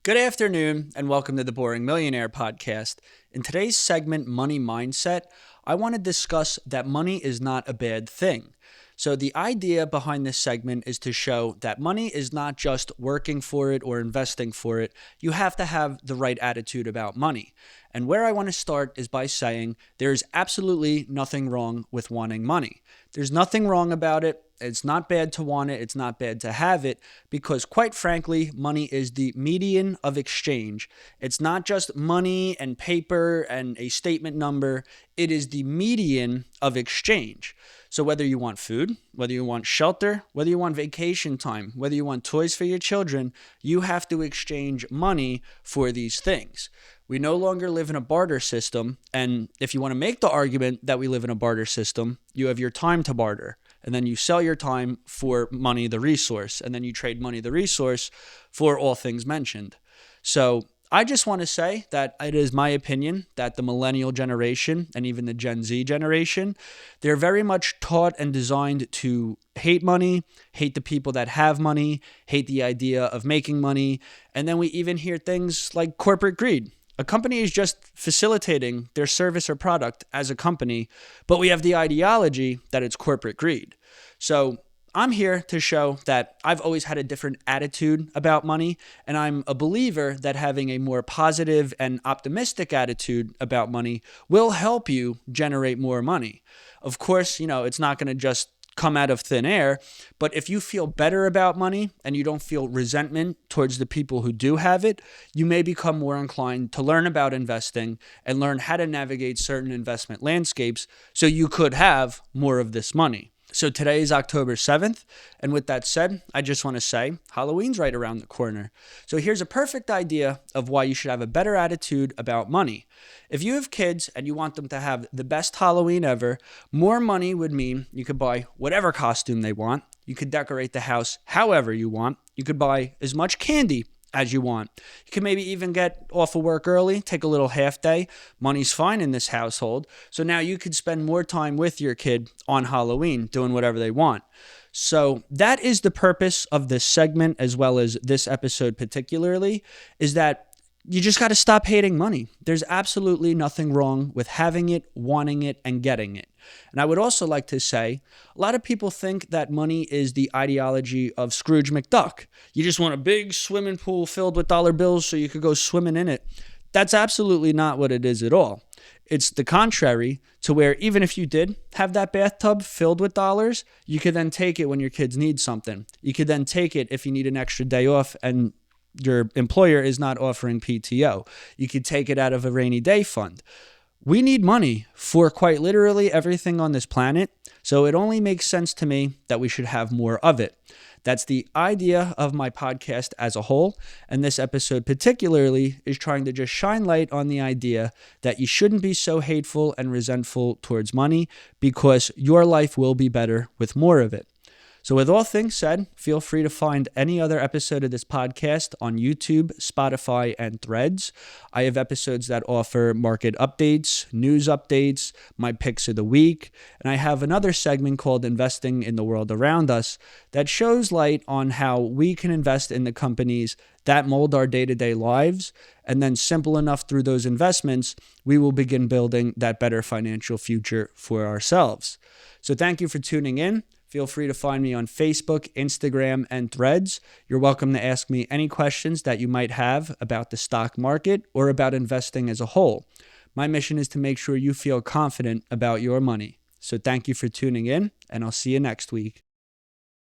Good afternoon, and welcome to the Boring Millionaire podcast. In today's segment, Money Mindset, I want to discuss that money is not a bad thing. So, the idea behind this segment is to show that money is not just working for it or investing for it. You have to have the right attitude about money. And where I want to start is by saying there's absolutely nothing wrong with wanting money. There's nothing wrong about it. It's not bad to want it. It's not bad to have it because, quite frankly, money is the median of exchange. It's not just money and paper and a statement number. It is the median of exchange. So whether you want food, whether you want shelter, whether you want vacation time, whether you want toys for your children, you have to exchange money for these things. We no longer live in a barter system. And if you want to make the argument that we live in a barter system, you have your time to barter. And then you sell your time for money, the resource. And then you trade money, the resource, for all things mentioned. So I just want to say that it is my opinion that the millennial generation and even the Gen Z generation, they're very much taught and designed to hate money, hate the people that have money, hate the idea of making money. And then we even hear things like corporate greed. A company is just facilitating their service or product as a company, but we have the ideology that it's corporate greed. So I'm here to show that I've always had a different attitude about money, and I'm a believer that having a more positive and optimistic attitude about money will help you generate more money. Of course, it's not going to just come out of thin air, but if you feel better about money and you don't feel resentment towards the people who do have it, you may become more inclined to learn about investing and learn how to navigate certain investment landscapes so you could have more of this money. So today is October 7th, and with that said, I just want to say Halloween's right around the corner. So here's a perfect idea of why you should have a better attitude about money. If you have kids and you want them to have the best Halloween ever, more money would mean you could buy whatever costume they want. You could decorate the house however you want. You could buy as much candy as you want. You can maybe even get off of work early, take a little half day. Money's fine in this household. So now you could spend more time with your kid on Halloween doing whatever they want. So that is the purpose of this segment, as well as this episode particularly, is that you just got to stop hating money. There's absolutely nothing wrong with having it, wanting it, and getting it. And I would also like to say, a lot of people think that money is the ideology of Scrooge McDuck. You just want a big swimming pool filled with dollar bills so you could go swimming in it. That's absolutely not what it is at all. It's the contrary to where even if you did have that bathtub filled with dollars, you could then take it when your kids need something. You could then take it if you need an extra day off and your employer is not offering PTO. You could take it out of a rainy day fund. We need money for quite literally everything on this planet, so it only makes sense to me that we should have more of it. That's the idea of my podcast as a whole, and this episode particularly is trying to just shine light on the idea that you shouldn't be so hateful and resentful towards money because your life will be better with more of it. So with all things said, feel free to find any other episode of this podcast on YouTube, Spotify, and Threads. I have episodes that offer market updates, news updates, my picks of the week, and I have another segment called Investing in the World Around Us that shows light on how we can invest in the companies that mold our day-to-day lives, and then simple enough through those investments, we will begin building that better financial future for ourselves. So thank you for tuning in. Feel free to find me on Facebook, Instagram, and Threads. You're welcome to ask me any questions that you might have about the stock market or about investing as a whole. My mission is to make sure you feel confident about your money. So thank you for tuning in, and I'll see you next week.